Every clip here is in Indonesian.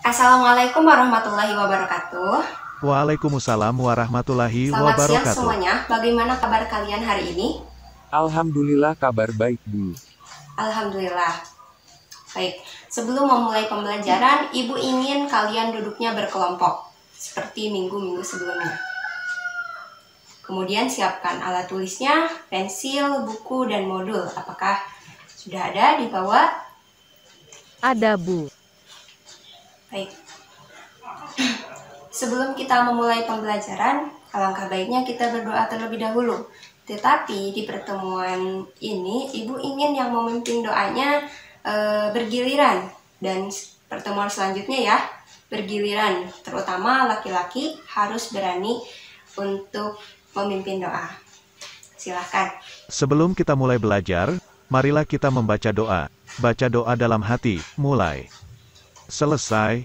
Assalamualaikum warahmatullahi wabarakatuh. Waalaikumsalam warahmatullahi Selamat siang wabarakatuh. semuanya. Bagaimana kabar kalian hari ini? Alhamdulillah kabar baik, Bu. Alhamdulillah. Baik, sebelum memulai pembelajaran, Ibu ingin kalian duduknya berkelompok, seperti minggu-minggu sebelumnya. Kemudian siapkan alat tulisnya, pensil, buku, dan modul. Apakah sudah ada di bawah? Ada, Bu. Baik. Sebelum kita memulai pembelajaran, alangkah baiknya kita berdoa terlebih dahulu. Tetapi di pertemuan ini, Ibu ingin yang memimpin doanya bergiliran. Dan pertemuan selanjutnya ya, bergiliran. Terutama laki-laki harus berani untuk memimpin doa. Silahkan. Sebelum kita mulai belajar, marilah kita membaca doa. Baca doa dalam hati, mulai. Selesai.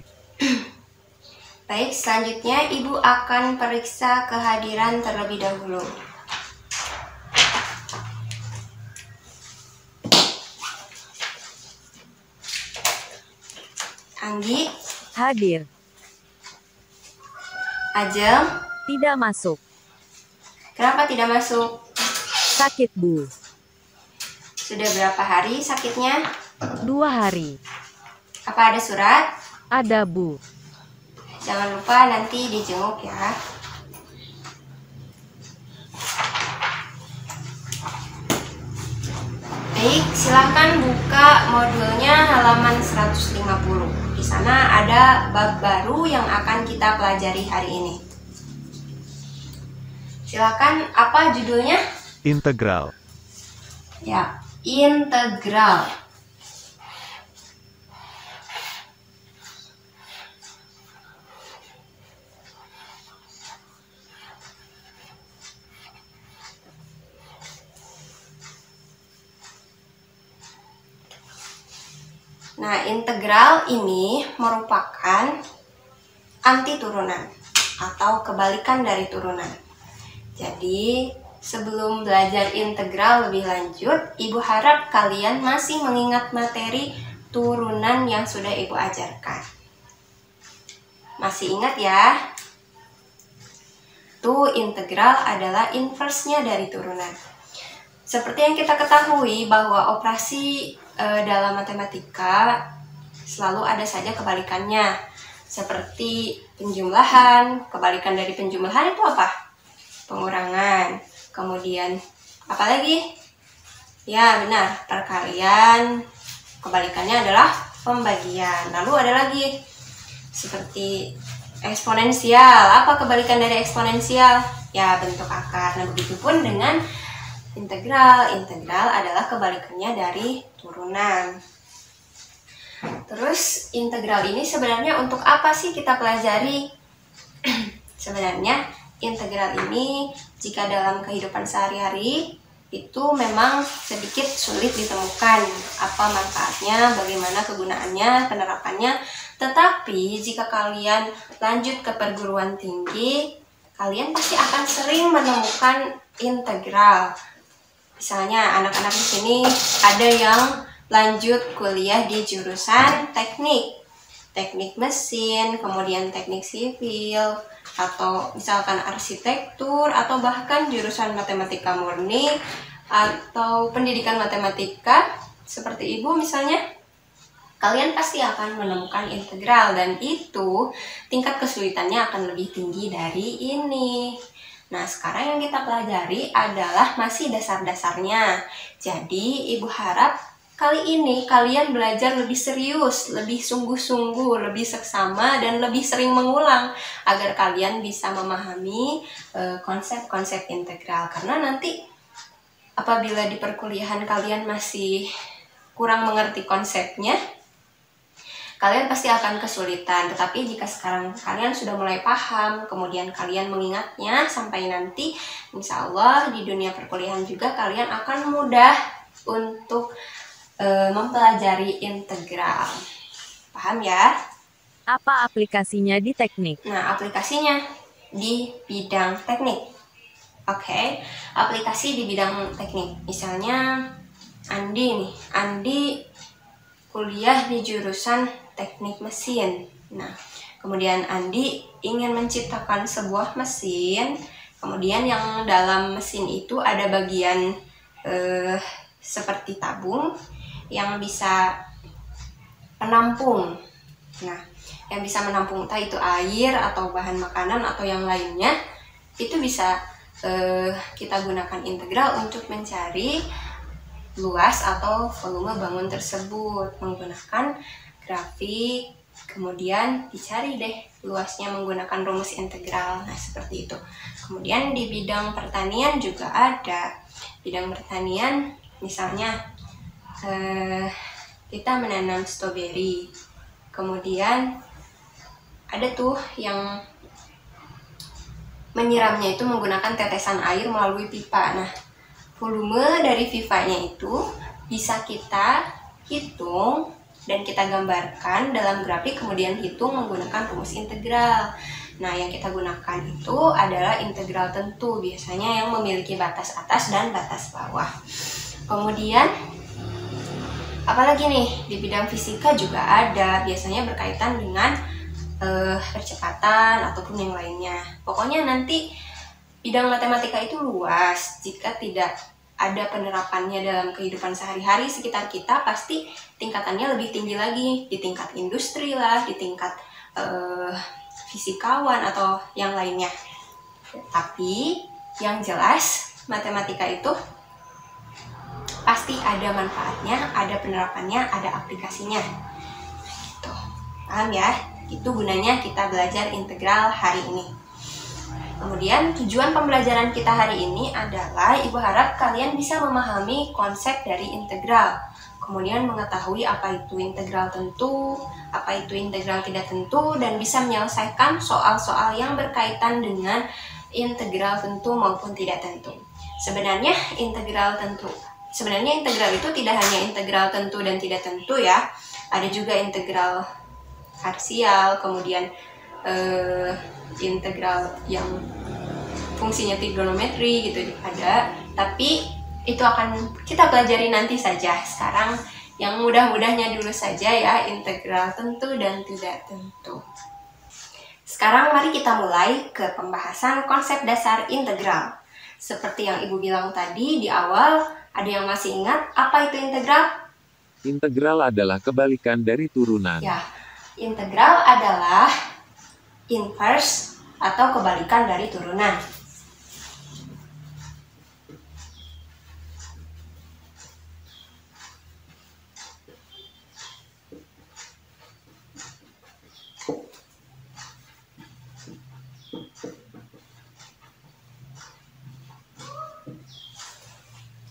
Baik, selanjutnya Ibu akan periksa kehadiran terlebih dahulu. Anggi, Hadir. Ajeng, Tidak masuk. kenapa tidak masuk? Sakit, Bu. Sudah berapa hari sakitnya? 2 hari. Apa ada surat? Ada, Bu. Jangan lupa nanti dijenguk ya. Baik, silakan buka modulnya halaman 150. Di sana ada bab baru yang akan kita pelajari hari ini. Silakan, apa judulnya? Integral. Ya, integral. Nah, integral ini merupakan antiturunan atau kebalikan dari turunan. Jadi, sebelum belajar integral lebih lanjut, Ibu harap kalian masih mengingat materi turunan yang sudah Ibu ajarkan. Masih ingat ya? Tuh, integral adalah inverse-nya dari turunan. Seperti yang kita ketahui bahwa operasi dalam matematika selalu ada saja kebalikannya. Seperti penjumlahan, kebalikan dari penjumlahan itu apa? Pengurangan. Kemudian apa lagi? Ya benar, perkalian. Kebalikannya adalah pembagian. Lalu ada lagi seperti eksponensial. Apa kebalikan dari eksponensial? Ya bentuk akar. Nah begitupun dengan integral. Integral adalah kebalikannya dari turunan. Terus integral ini sebenarnya untuk apa sih kita pelajari? Sebenarnya integral ini jika dalam kehidupan sehari-hari itu memang sedikit sulit ditemukan apa manfaatnya, bagaimana kegunaannya, penerapannya. Tetapi jika kalian lanjut ke perguruan tinggi, kalian pasti akan sering menemukan integral. Misalnya anak-anak di sini ada yang lanjut kuliah di jurusan teknik mesin, kemudian teknik sipil, atau misalkan arsitektur, atau bahkan jurusan matematika murni, atau pendidikan matematika, seperti Ibu misalnya. Kalian pasti akan menemukan integral, dan itu tingkat kesulitannya akan lebih tinggi dari ini. Nah, sekarang yang kita pelajari adalah masih dasar-dasarnya. Jadi, Ibu harap kali ini kalian belajar lebih serius, lebih sungguh-sungguh, lebih seksama, dan lebih sering mengulang agar kalian bisa memahami konsep-konsep integral. Karena nanti apabila di perkuliahan kalian masih kurang mengerti konsepnya, kalian pasti akan kesulitan. Tetapi jika sekarang kalian sudah mulai paham, kemudian kalian mengingatnya, sampai nanti insya Allah di dunia perkuliahan juga kalian akan mudah untuk mempelajari integral. Paham ya? Apa aplikasinya di teknik? Nah, aplikasinya di bidang teknik. Oke, aplikasi di bidang teknik. Misalnya Andi nih, Andi kuliah di jurusan teknik mesin. Nah, kemudian Andi ingin menciptakan sebuah mesin, kemudian yang dalam mesin itu ada bagian seperti tabung yang bisa menampung. Nah, yang bisa menampung entah itu air atau bahan makanan atau yang lainnya, itu bisa kita gunakan integral untuk mencari luas atau volume bangun tersebut menggunakan grafik, kemudian dicari deh luasnya menggunakan rumus integral. Nah, seperti itu. Kemudian di bidang pertanian juga ada. Bidang pertanian misalnya kita menanam stroberi, kemudian ada tuh yang menyiramnya itu menggunakan tetesan air melalui pipa. Nah, volume dari pipanya itu bisa kita hitung dan kita gambarkan dalam grafik, kemudian hitung menggunakan rumus integral. Nah, yang kita gunakan itu adalah integral tentu, biasanya yang memiliki batas atas dan batas bawah. Kemudian apalagi nih, di bidang fisika juga ada, biasanya berkaitan dengan percepatan ataupun yang lainnya. Pokoknya nanti bidang matematika itu luas. Jika tidak ada penerapannya dalam kehidupan sehari-hari sekitar kita, pasti tingkatannya lebih tinggi lagi, di tingkat industri lah, di tingkat fisikawan atau yang lainnya. Tapi yang jelas matematika itu pasti ada manfaatnya, ada penerapannya, ada aplikasinya. Gitu. Paham ya? Itu gunanya kita belajar integral hari ini. Kemudian tujuan pembelajaran kita hari ini adalah Ibu harap kalian bisa memahami konsep dari integral. Kemudian mengetahui apa itu integral tentu, apa itu integral tidak tentu, dan bisa menyelesaikan soal-soal yang berkaitan dengan integral tentu maupun tidak tentu. Sebenarnya integral itu tidak hanya integral tentu dan tidak tentu ya. Ada juga integral parsial, kemudian integral yang fungsinya trigonometri gitu ada, tapi itu akan kita pelajari nanti saja. Sekarang yang mudah-mudahnya dulu saja ya, integral tentu dan tidak tentu. Sekarang mari kita mulai ke pembahasan konsep dasar integral. Seperti yang Ibu bilang tadi di awal, ada yang masih ingat apa itu integral? Integral adalah kebalikan dari turunan. Ya, integral adalah inverse atau kebalikan dari turunan.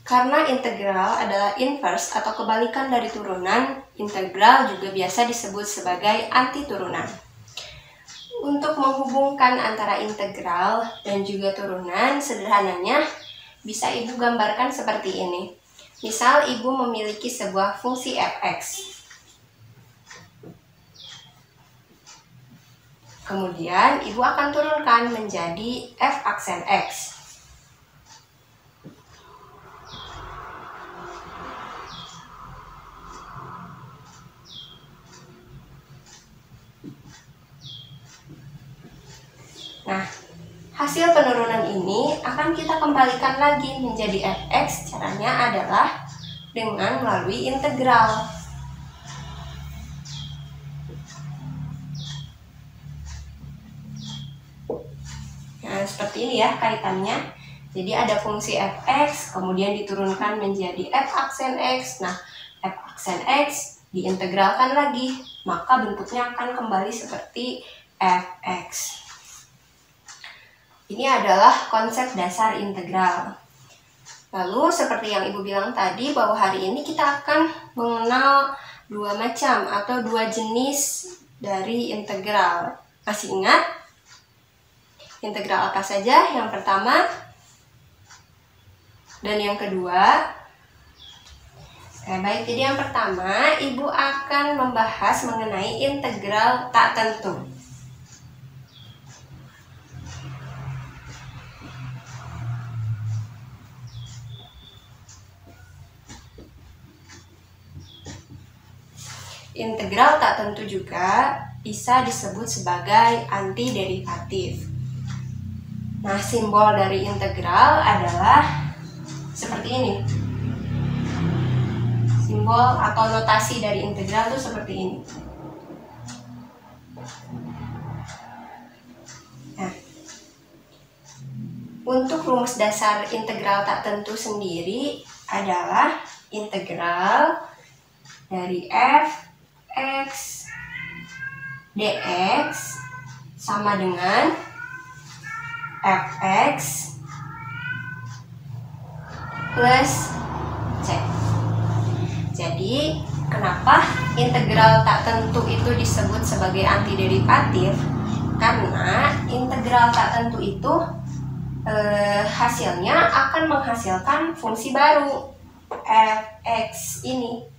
Karena integral adalah inverse atau kebalikan dari turunan, integral juga biasa disebut sebagai antiturunan. Untuk menghubungkan antara integral dan juga turunan, sederhananya bisa Ibu gambarkan seperti ini. Misal Ibu memiliki sebuah fungsi fx. Kemudian Ibu akan turunkan menjadi f aksen x. Nah, hasil penurunan ini akan kita kembalikan lagi menjadi fx. Caranya adalah dengan melalui integral. Nah, seperti ini ya kaitannya. Jadi ada fungsi fx, kemudian diturunkan menjadi f aksen x. Nah, f aksen x diintegralkan lagi, maka bentuknya akan kembali seperti fx. Ini adalah konsep dasar integral. Lalu seperti yang Ibu bilang tadi, bahwa hari ini kita akan mengenal dua macam atau dua jenis dari integral. Masih ingat? Integral apa saja? Yang pertama dan yang kedua. Baik, jadi yang pertama Ibu akan membahas mengenai integral tak tentu. Integral tak tentu juga bisa disebut sebagai antiderivatif. Nah, simbol dari integral adalah seperti ini. Simbol atau notasi dari integral itu seperti ini. Nah, untuk rumus dasar integral tak tentu sendiri adalah integral dari f(x) dx sama dengan fx plus c. Jadi, kenapa integral tak tentu itu disebut sebagai antiderivatif? Karena integral tak tentu itu hasilnya akan menghasilkan fungsi baru, fx ini.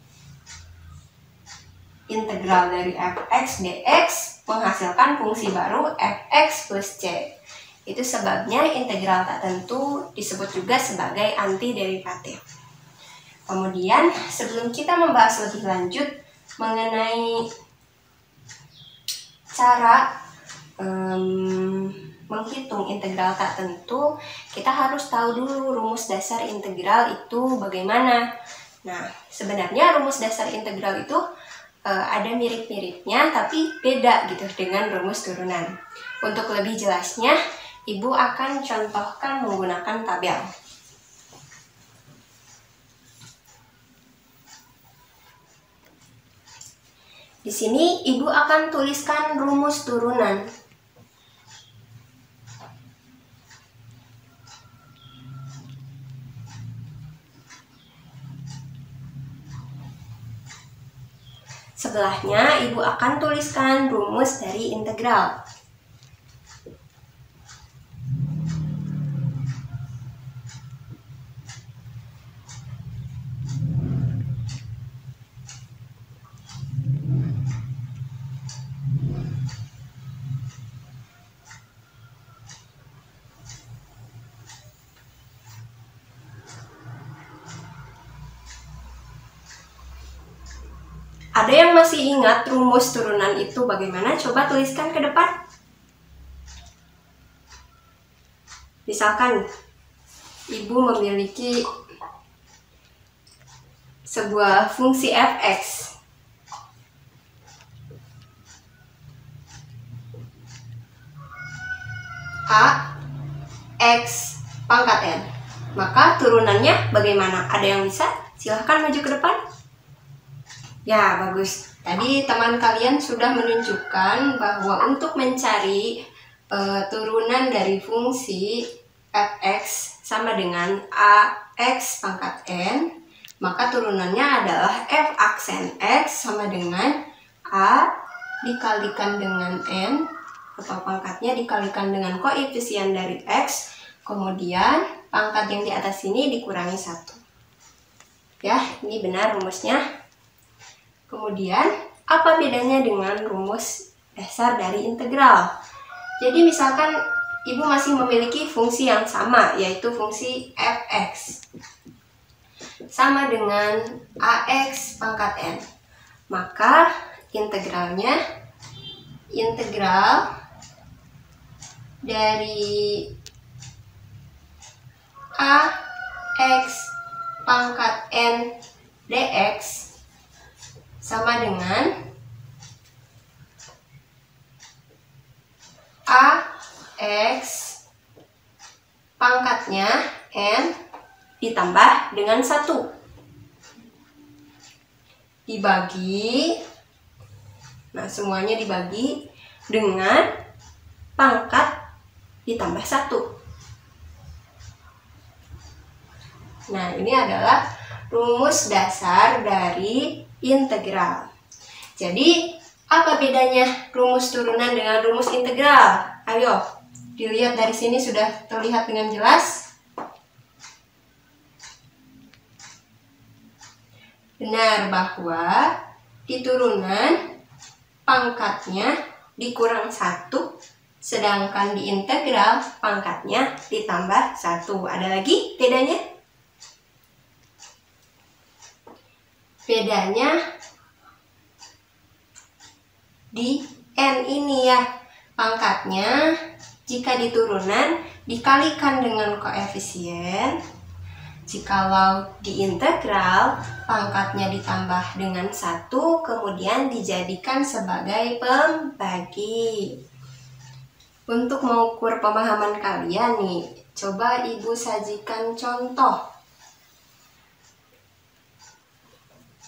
Integral dari fx dx menghasilkan fungsi baru fx plus c. Itu sebabnya integral tak tentu disebut juga sebagai antiderivatif. Kemudian, sebelum kita membahas lebih lanjut mengenai cara menghitung integral tak tentu, kita harus tahu dulu rumus dasar integral itu bagaimana. Nah, sebenarnya rumus dasar integral itu ada mirip-miripnya, tapi beda gitu dengan rumus turunan. Untuk lebih jelasnya, Ibu akan contohkan menggunakan tabel. Di sini Ibu akan tuliskan rumus turunan. Sebelahnya Ibu akan tuliskan rumus dari integral. Ada yang masih ingat rumus turunan itu bagaimana? Coba tuliskan ke depan. Misalkan Ibu memiliki sebuah fungsi fx. A x pangkat n. Maka turunannya bagaimana? Ada yang bisa? Silahkan maju ke depan. Ya, bagus. Tadi teman kalian sudah menunjukkan bahwa untuk mencari turunan dari fungsi fx sama dengan ax pangkat n, maka turunannya adalah f aksen x sama dengan a dikalikan dengan n, atau pangkatnya dikalikan dengan koefisien dari x, kemudian pangkat yang di atas ini dikurangi 1. Ya, ini benar rumusnya. Kemudian, apa bedanya dengan rumus dasar dari integral? Jadi misalkan Ibu masih memiliki fungsi yang sama, yaitu fungsi fx sama dengan ax pangkat n. Maka integralnya integral dari ax pangkat n dx sama dengan ax pangkatnya n ditambah dengan 1 dibagi, nah semuanya dibagi dengan pangkat ditambah 1. Nah, ini adalah rumus dasar dari integral. Jadi, apa bedanya rumus turunan dengan rumus integral? Ayo, dilihat dari sini sudah terlihat dengan jelas. Benar bahwa di turunan pangkatnya dikurang 1, sedangkan di integral pangkatnya ditambah 1. Ada lagi bedanya? Bedanya di N ini ya pangkatnya, jika di turunan dikalikan dengan koefisien. Jikalau di integral, pangkatnya ditambah dengan 1, kemudian dijadikan sebagai pembagi. Untuk mengukur pemahaman kalian nih, coba Ibu sajikan contoh.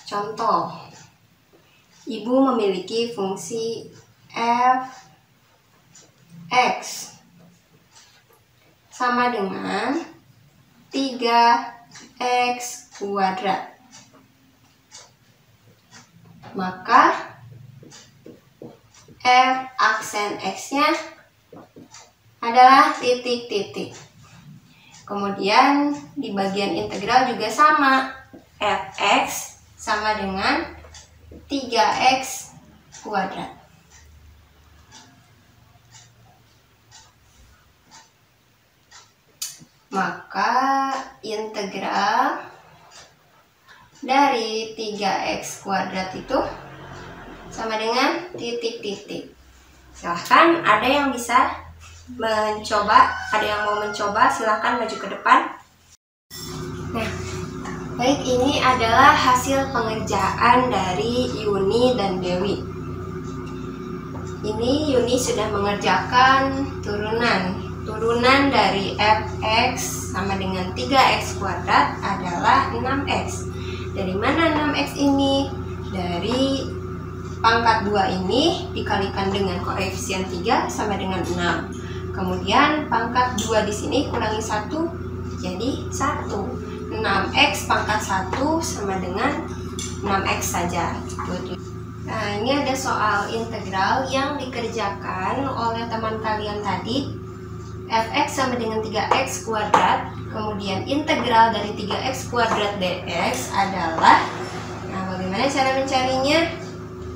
Contoh, Ibu memiliki fungsi f(x) sama dengan 3x kuadrat. Maka f aksen x-nya adalah titik-titik. Kemudian di bagian integral juga sama, fx sama dengan 3x kuadrat. Maka integral dari 3x kuadrat itu sama dengan titik-titik. Silahkan, ada yang bisa mencoba, ada yang mau mencoba, silahkan maju ke depan. Nah, baik, ini adalah hasil pengerjaan dari Yuni dan Dewi. Ini Yuni sudah mengerjakan turunan dari fx sama dengan 3x kuadrat adalah 6x. Dari mana 6x ini? Dari pangkat 2 ini dikalikan dengan koefisien 3 sama dengan 6. Kemudian pangkat 2 di sini kurangi 1 jadi 1. 6x pangkat 1 sama dengan 6x saja. Nah, ini ada soal integral yang dikerjakan oleh teman kalian tadi. Fx sama dengan 3x kuadrat, kemudian integral dari 3x kuadrat dx adalah, nah bagaimana cara mencarinya?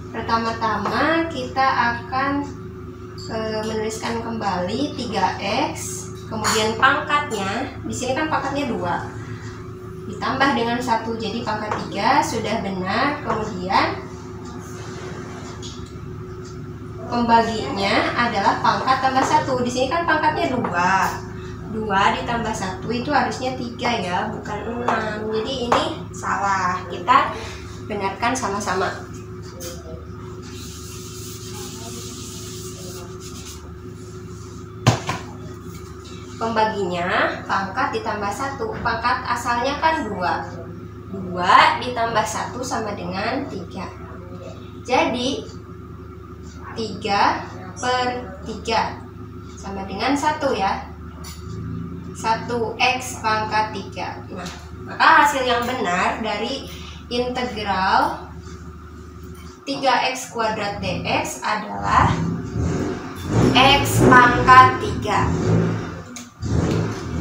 Pertama-tama kita akan menuliskan kembali 3x, kemudian pangkatnya, di sini kan pangkatnya 2, ditambah dengan 1, jadi pangkat 3 sudah benar, kemudian pembaginya adalah pangkat tambah 1. Di sini kan pangkatnya 2. 2 ditambah 1 itu harusnya 3 ya, bukan 6. Jadi ini salah. Kita benarkan sama-sama. Pembaginya pangkat ditambah 1. Pangkat asalnya kan 2. 2 ditambah 1 sama dengan 3. Jadi 3/3 sama dengan 1 ya, 1x pangkat 3. Nah, maka hasil yang benar dari integral 3x kuadrat dx adalah x pangkat 3.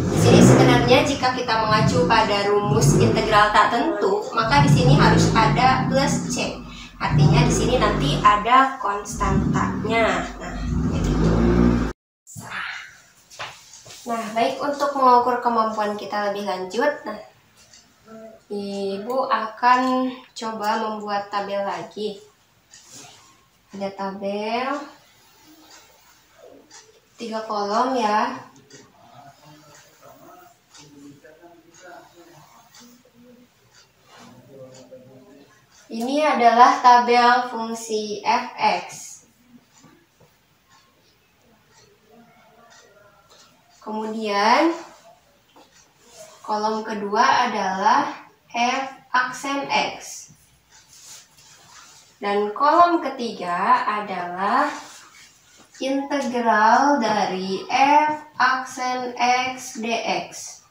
Di sini sebenarnya jika kita mengacu pada rumus integral tak tentu, maka di sini harus ada plus c. Artinya di sini nanti ada konstantanya. Nah, baik, untuk mengukur kemampuan kita lebih lanjut, nah, Ibu akan coba membuat tabel lagi. Ada tabel 3 kolom ya. Ini adalah tabel fungsi fx. Kemudian kolom kedua adalah f aksen x. Dan kolom ketiga adalah integral dari f aksen x dx.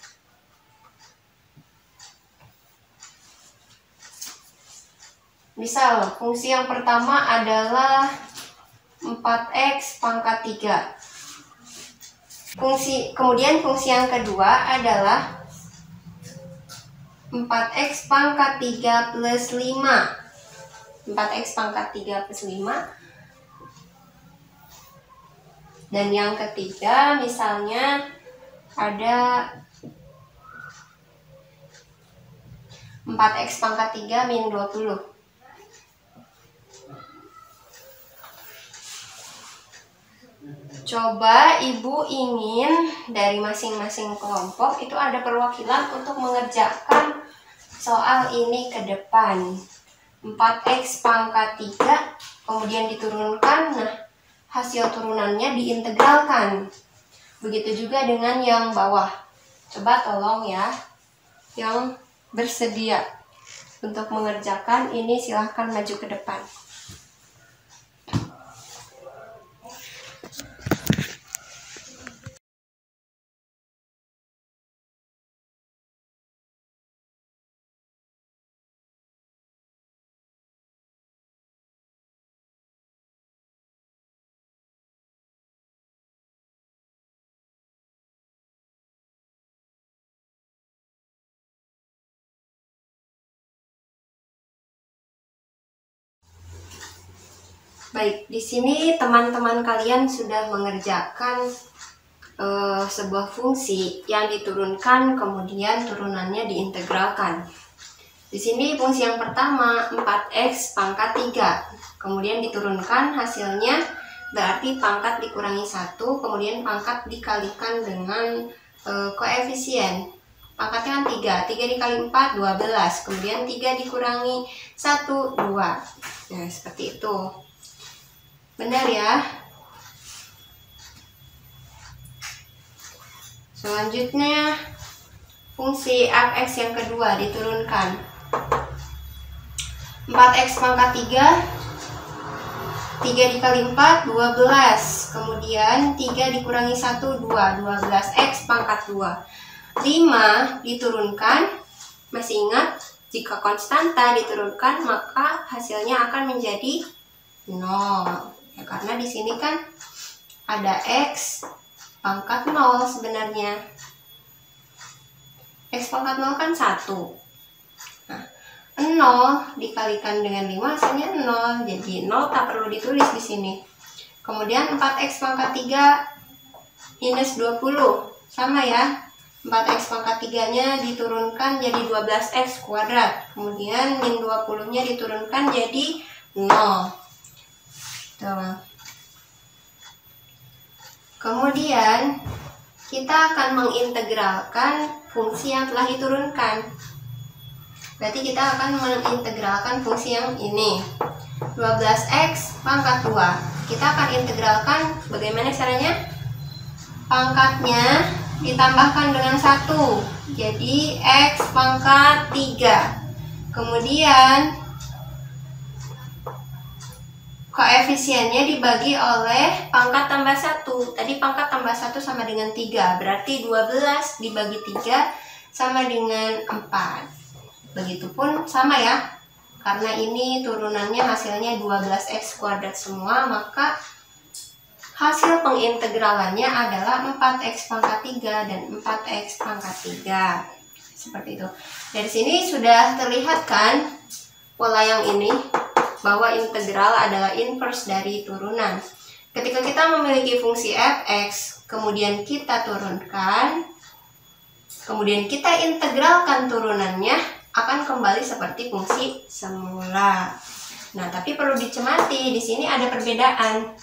Misal, fungsi yang pertama adalah 4x pangkat 3. Kemudian fungsi yang kedua adalah 4x pangkat 3 plus 5. 4x pangkat 3 plus 5. Dan yang ketiga misalnya ada 4x pangkat 3 min 20. Coba Ibu ingin dari masing-masing kelompok itu ada perwakilan untuk mengerjakan soal ini ke depan. 4x pangkat 3 kemudian diturunkan, nah hasil turunannya diintegralkan. Begitu juga dengan yang bawah. Coba tolong ya, yang bersedia untuk mengerjakan ini silahkan maju ke depan. Baik, di sini teman-teman kalian sudah mengerjakan sebuah fungsi yang diturunkan, kemudian turunannya diintegralkan. Di sini fungsi yang pertama 4x pangkat 3, kemudian diturunkan hasilnya berarti pangkat dikurangi 1, kemudian pangkat dikalikan dengan koefisien. Pangkatnya kan 3 dikali 4, 12, kemudian 3 dikurangi 1, 2. Nah, seperti itu. Benar ya? Selanjutnya fungsi fx yang kedua diturunkan. 4x pangkat 3 dikali 4, 12. Kemudian 3 dikurangi 1, 2, 12x pangkat 2. 5 diturunkan. Masih ingat? Jika konstanta diturunkan maka hasilnya akan menjadi 0. Ya, karena di sini kan ada x pangkat 0 sebenarnya. X pangkat 0 kan 1. Nah, 0 dikalikan dengan 5 hasilnya 0. Jadi 0 tak perlu ditulis di sini. Kemudian 4x pangkat 3 minus 20. Sama ya. 4x pangkat 3-nya diturunkan jadi 12x kuadrat. Kemudian min 20-nya diturunkan jadi 0. Kemudian kita akan mengintegralkan fungsi yang telah diturunkan. Berarti kita akan mengintegralkan fungsi yang ini 12x pangkat 2. Kita akan integralkan bagaimana caranya? Pangkatnya ditambahkan dengan 1, jadi x pangkat 3. Kemudian koefisiennya dibagi oleh pangkat tambah 1. Tadi pangkat tambah 1 sama dengan 3. Berarti 12 dibagi 3 sama dengan 4. Begitupun sama ya. Karena ini turunannya hasilnya 12x kuadrat semua, maka hasil pengintegralannya adalah 4x pangkat 3 dan 4x pangkat 3. Seperti itu. Dari sini sudah terlihat kan pola yang ini, bahwa integral adalah inverse dari turunan. Ketika kita memiliki fungsi fx, kemudian kita turunkan, kemudian kita integralkan turunannya, akan kembali seperti fungsi semula. Nah, tapi perlu dicermati, di sini ada perbedaan.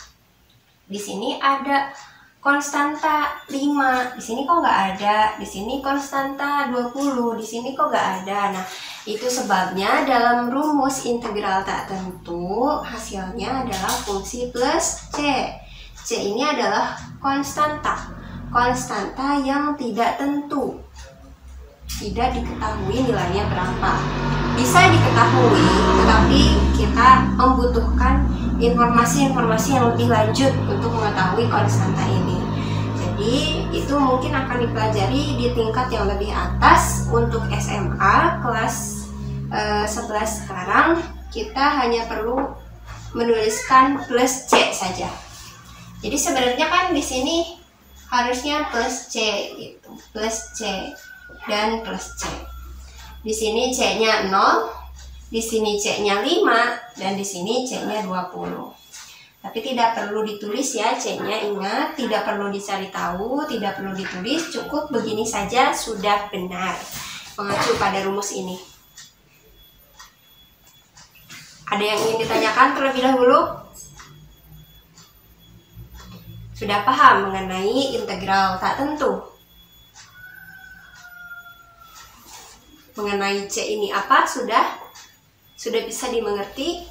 Di sini ada konstanta 5, di sini kok nggak ada, di sini konstanta 20, di sini kok nggak ada. Nah, itu sebabnya dalam rumus integral tak tentu hasilnya adalah fungsi plus c. C ini adalah konstanta yang tidak tentu, tidak diketahui nilainya berapa. Bisa diketahui, tetapi kita membutuhkan informasi-informasi yang lebih lanjut untuk mengetahui konstanta ini. Jadi itu mungkin akan dipelajari di tingkat yang lebih atas. Untuk SMA kelas 11 sekarang kita hanya perlu menuliskan plus C saja. Jadi sebenarnya kan di sini harusnya plus C gitu, plus C dan plus C. Di sini C-nya 0, di sini C-nya 5, dan di sini C-nya 20. Tapi tidak perlu ditulis ya C-nya, ingat, tidak perlu dicari tahu, tidak perlu ditulis, cukup begini saja sudah benar. Mengacu pada rumus ini. Ada yang ingin ditanyakan terlebih dahulu? Sudah paham mengenai integral tak tentu? Mengenai C ini apa? Sudah bisa dimengerti?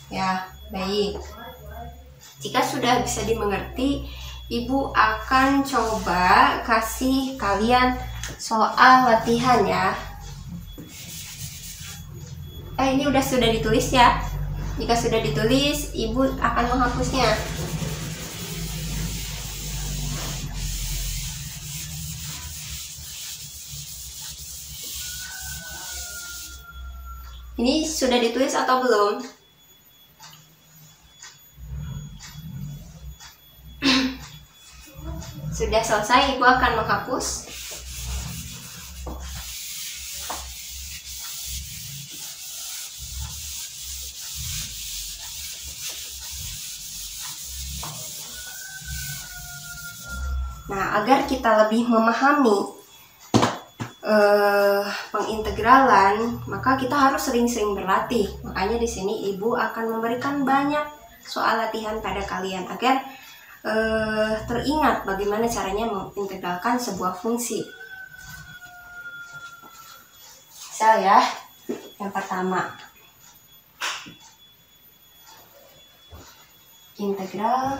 Ya, baik. Jika sudah bisa dimengerti, Ibu akan coba kasih kalian soal latihan ya. Ini sudah ditulis ya. Jika sudah ditulis, Ibu akan menghapusnya. Ini sudah ditulis atau belum? Sudah selesai, Ibu akan menghapus. Nah, agar kita lebih memahami pengintegralan, maka kita harus sering-sering berlatih. Makanya di sini Ibu akan memberikan banyak soal latihan pada kalian agar teringat bagaimana caranya mengintegralkan sebuah fungsi. Misal ya, yang pertama, integral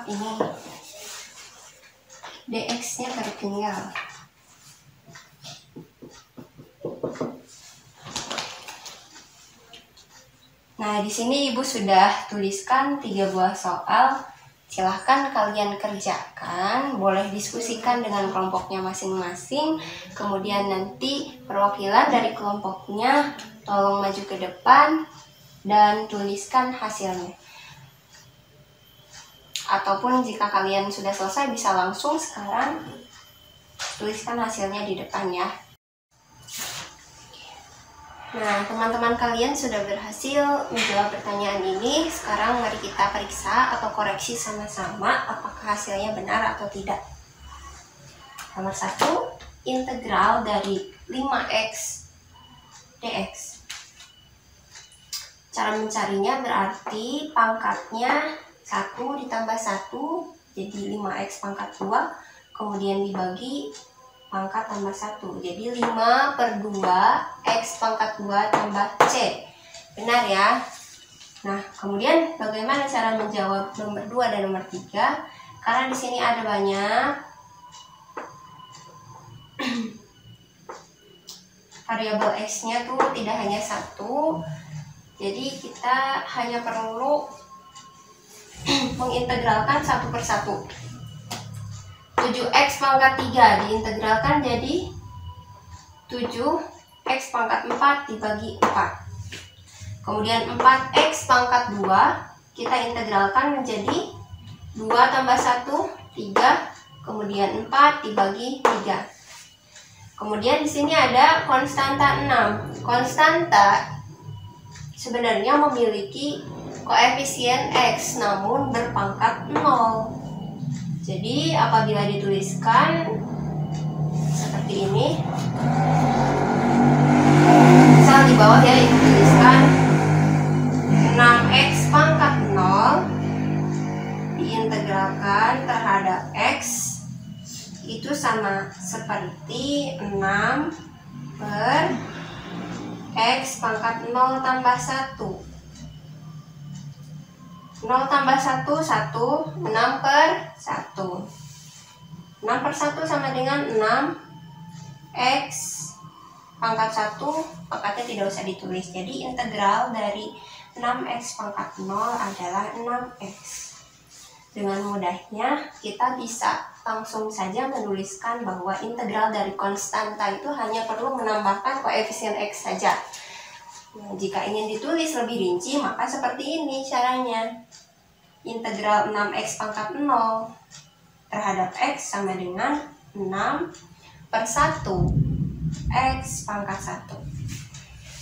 maaf ini dx-nya tertinggal. Nah, di sini Ibu sudah tuliskan 3 buah soal. Silahkan kalian kerjakan, boleh diskusikan dengan kelompoknya masing-masing. Kemudian nanti perwakilan dari kelompoknya tolong maju ke depan dan tuliskan hasilnya. Ataupun jika kalian sudah selesai bisa langsung sekarang tuliskan hasilnya di depan ya. Nah, teman-teman kalian sudah berhasil menjawab pertanyaan ini. Sekarang mari kita periksa atau koreksi sama-sama apakah hasilnya benar atau tidak. Nomor 1, integral dari 5x dx. Cara mencarinya berarti pangkatnya 1 ditambah 1 jadi 5x pangkat 2, kemudian dibagi pangkat tambah 1 jadi 5 per 2 x pangkat 2 tambah c. Benar ya? Nah, kemudian bagaimana cara menjawab nomor 2 dan nomor 3? Karena di sini ada banyak variabel x-nya tuh tidak hanya 1. Jadi kita hanya perlu mengintegralkan satu per satu. 7x pangkat 3 diintegralkan jadi 7x pangkat 4 dibagi 4. Kemudian 4x pangkat 2 kita integralkan menjadi 2 tambah 1, 3. Kemudian 4 dibagi 3. Kemudian di sini ada konstanta 6. Konstanta sebenarnya memiliki koefisien X namun berpangkat 0. Jadi apabila dituliskan seperti ini, misal di bawah ya dituliskan 6x pangkat 0 diintegralkan terhadap x itu sama seperti 6 per x pangkat 0 tambah 1. 0 tambah 1, 1, 6 per 1. 6 per 1 sama dengan 6x pangkat 1, pangkatnya tidak usah ditulis. Jadi integral dari 6x pangkat 0 adalah 6x. Dengan mudahnya kita bisa langsung saja menuliskan bahwa integral dari konstanta itu hanya perlu menambahkan koefisien x saja. Nah, jika ingin ditulis lebih rinci maka seperti ini caranya. Integral 6x pangkat 0 terhadap x sama dengan 6 per 1 x pangkat 1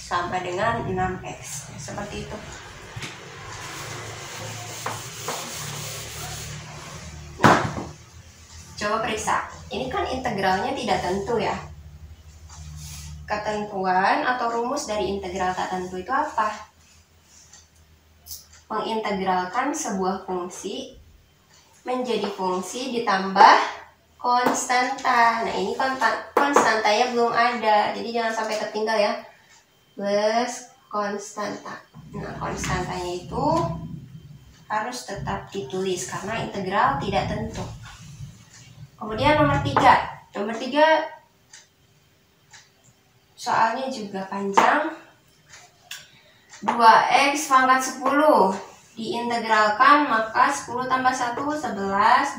sama dengan 6x. Seperti itu. Nah, coba periksa. Ini kan integralnya tidak tentu ya. Ketentuan atau rumus dari integral tak tentu itu apa? Mengintegralkan sebuah fungsi menjadi fungsi ditambah konstanta. Nah, ini konstantanya belum ada, jadi jangan sampai tertinggal ya. Plus konstanta. Nah, konstantanya itu harus tetap ditulis karena integral tidak tentu. Kemudian nomor 3. Nomor 3 soalnya juga panjang. 2x pangkat 10 diintegralkan, maka 10 tambah 1 11,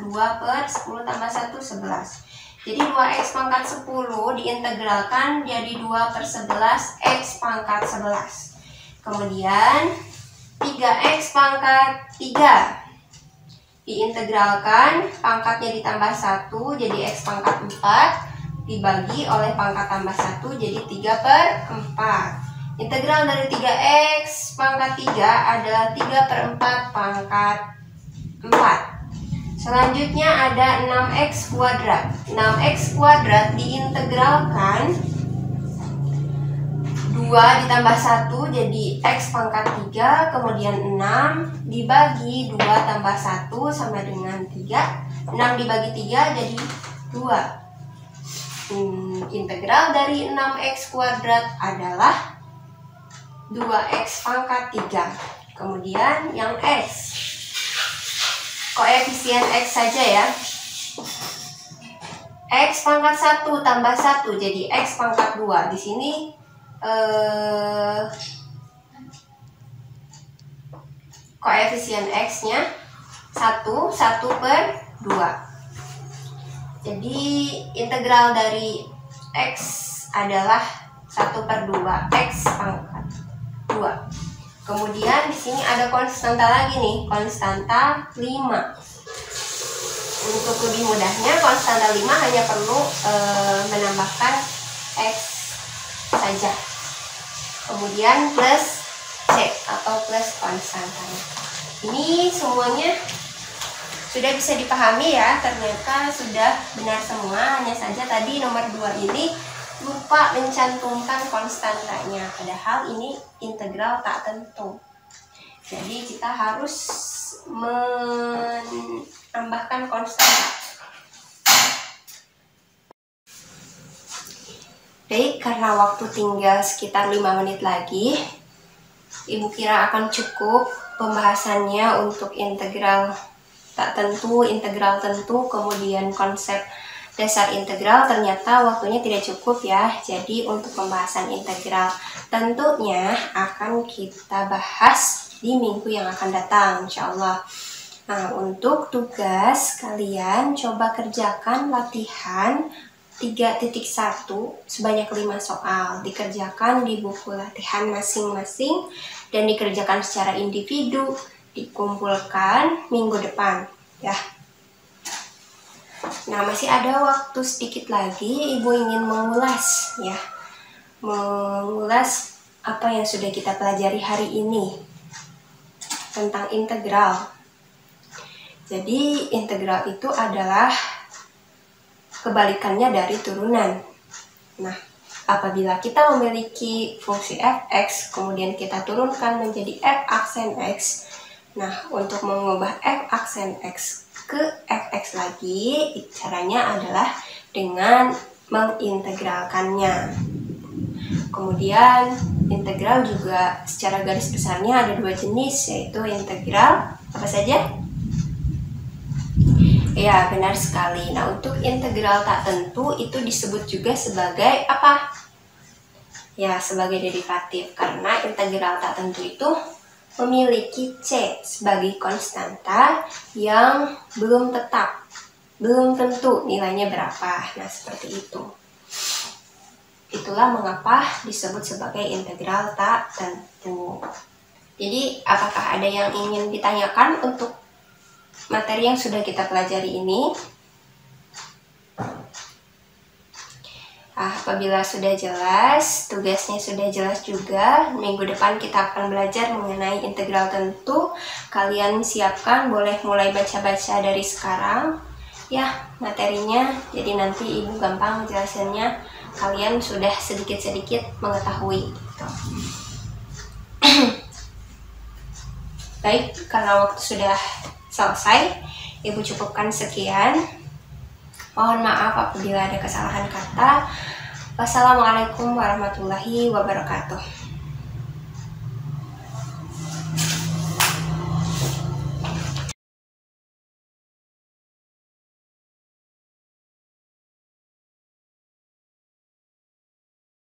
2 per 10 tambah 1 11. Jadi 2x pangkat 10 diintegralkan jadi 2 per 11 x pangkat 11. Kemudian 3x pangkat 3 diintegralkan, pangkatnya ditambah 1 jadi x pangkat 4 dibagi oleh pangkat tambah 1 jadi 3 per 4. Integral dari 3x pangkat 3 adalah 3 per 4 pangkat 4. Selanjutnya ada 6x kuadrat. 6x kuadrat diintegralkan, 2 ditambah 1 jadi x pangkat 3, kemudian 6 dibagi 2 tambah 1 sama dengan 3. 6 dibagi 3 jadi 2. Integral dari 6x kuadrat adalah 2x pangkat 3. Kemudian yang x, koefisien x saja ya. X pangkat 1 tambah 1 jadi x pangkat 2. Di sini koefisien x-nya 1 per 2. Jadi integral dari x adalah 1 per 2 x pangkat 2. Kemudian di sini ada konstanta lagi nih, konstanta 5. Untuk lebih mudahnya konstanta 5 hanya perlu menambahkan x saja. Kemudian plus c atau plus konstantanya. Ini semuanya sudah bisa dipahami ya, ternyata sudah benar semua. Hanya saja tadi nomor 2 ini lupa mencantumkan konstantanya, padahal ini integral tak tentu. Jadi kita harus menambahkan konstanta. Baik, karena waktu tinggal sekitar 5 menit lagi, Ibu kira akan cukup pembahasannya untuk integral tak tentu, integral tentu, kemudian konsep dasar integral. Ternyata waktunya tidak cukup ya. Jadi untuk pembahasan integral tentunya akan kita bahas di minggu yang akan datang insya Allah. Nah, untuk tugas kalian coba kerjakan latihan 3.1 sebanyak 5 soal. Dikerjakan di buku latihan masing-masing dan dikerjakan secara individu, dikumpulkan minggu depan ya. Nah, masih ada waktu sedikit lagi, Ibu ingin mengulas ya. Mengulas apa yang sudah kita pelajari hari ini tentang integral. Jadi, integral itu adalah kebalikannya dari turunan. Nah, apabila kita memiliki fungsi f(x), kemudian kita turunkan menjadi f aksen x. Nah, untuk mengubah f aksen x ke fx lagi, caranya adalah dengan mengintegralkannya. Kemudian, integral juga secara garis besarnya ada 2 jenis, yaitu integral apa saja? Ya, benar sekali. Nah, untuk integral tak tentu itu disebut juga sebagai apa? Ya, sebagai derivatif, karena integral tak tentu itu memiliki C sebagai konstanta yang belum tetap, belum tentu nilainya berapa. Nah, seperti itu. Itulah mengapa disebut sebagai integral tak tentu. Jadi, apakah ada yang ingin ditanyakan untuk materi yang sudah kita pelajari ini? Apabila sudah jelas, tugasnya sudah jelas juga, minggu depan kita akan belajar mengenai integral tentu. Kalian siapkan, boleh mulai baca-baca dari sekarang ya materinya, jadi nanti Ibu gampang menjelaskannya, kalian sudah sedikit-sedikit mengetahui gitu. Baik, karena waktu sudah selesai, Ibu cukupkan sekian. Mohon maaf apabila ada kesalahan kata. Wassalamualaikum warahmatullahi wabarakatuh.